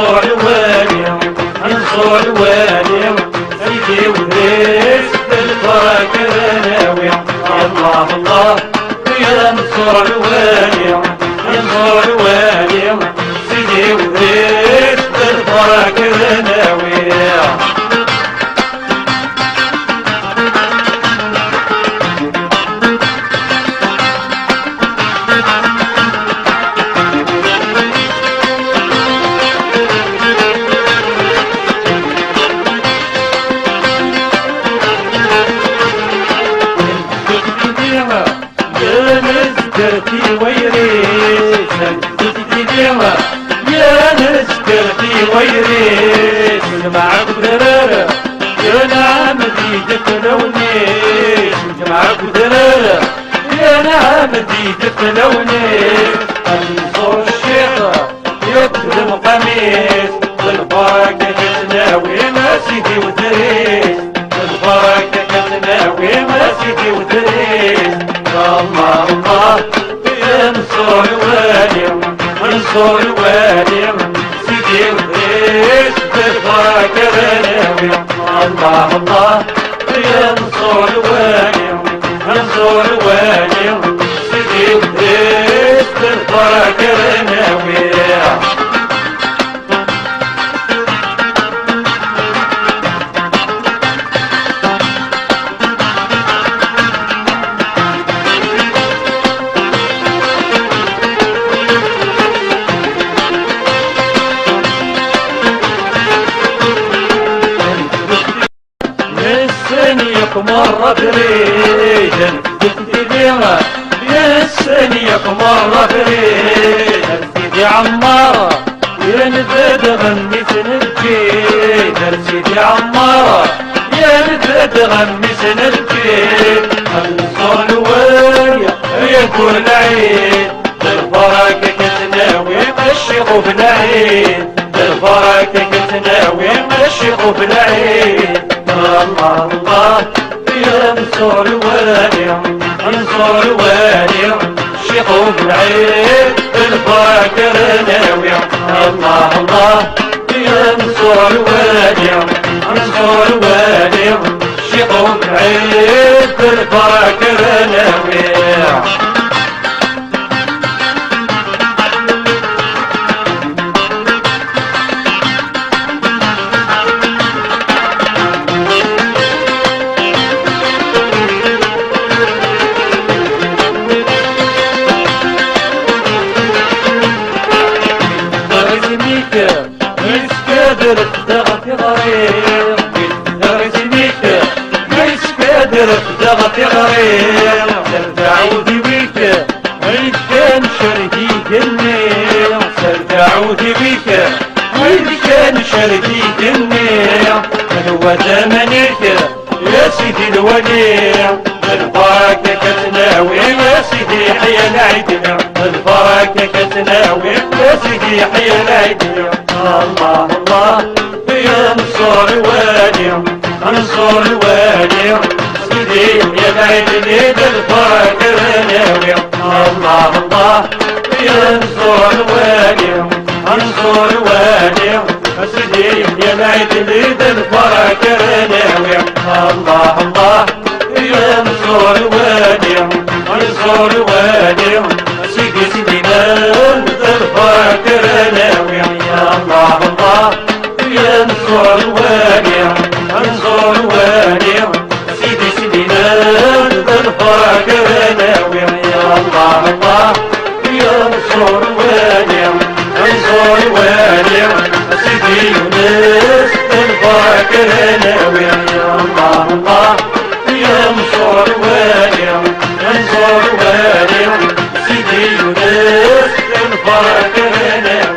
منصور الوالي منصور الوالي سيدي ودريس بالبركة ناوي يا الله الله يا منصور الوالي يا منصور الوالي سيدي ودريس بالبركة ناوي يا نسكرتي ويريس نسكتي ديما يا نسكرتي ويريس جمعك بدرارة يا نعم ديدك لونيس جمعك بدرارة يا نعم ديدك لونيس منصور الشيخ يكتب قميص بالبركة كتناوي ما سيدي ودريس بالبركة كتناوي ما سيدي ودريس الله الله يا منصور الوالي منصور الوالي سيدي ودريس بالبركة بناوي الله الله يا منصور الوالي منصور الوالي سيدي ودريس بالبركة بناوي مرة بريدا سيدي ديما يسنيك مرة بريدا سيدي عمارة يا نزيد غني سنبكي سيدي عمارة يا نزيد غني سنبكي منصور الوالي يا كل عيد بالبركة كتناوي مشيخو بالعيد بالبركة كتناوي مشيخو بالعيد الله الله يا منصور الوالي منصور الوالي شيخو بالعيد بالبركة ناوي الله الله يا منصور الوالي منصور الوالي شيخو بالعيد بالبركة ناوي قادر تضغط غريب رسميك مش قادر تضغط غريب سرجعودي بيك ويد كان شردي جنية سرجعودي بيك ويد كان شردي جنية هو زمنك يا سيدي الولي البركة كتناوي يا سيدي حيا العيدنا البركة كتناوي يا سيدي حيا العيدنا الله الله يا منصور الوالي منصور الوالي سيدي يا العيد ليد البركة ناوي الله الله يا منصور الوالي منصور الوالي سيدي يا العيد ليد البركة ناوي الله الله يا منصور الوالي منصور الوالي سيدي سيدي نال البركة ناوي يا الله الله يا منصور الوالي منصور الوالي سيدي سيدي نال البركة ناوي يا الله الله يا منصور الوالي منصور الوالي سيدي يونس البركة ناوي يا الله الله يا منصور الوالي منصور الوالي سيدي يونس البركة ناوي